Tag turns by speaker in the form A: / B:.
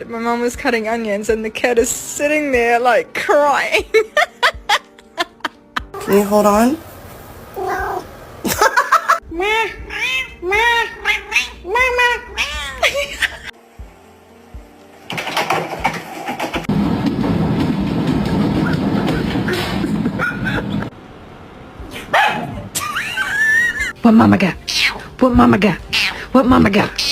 A: My mum was cutting onions and the cat is sitting there like crying.
B: Can you hold on?
C: What mama got? What mama got? What mama got?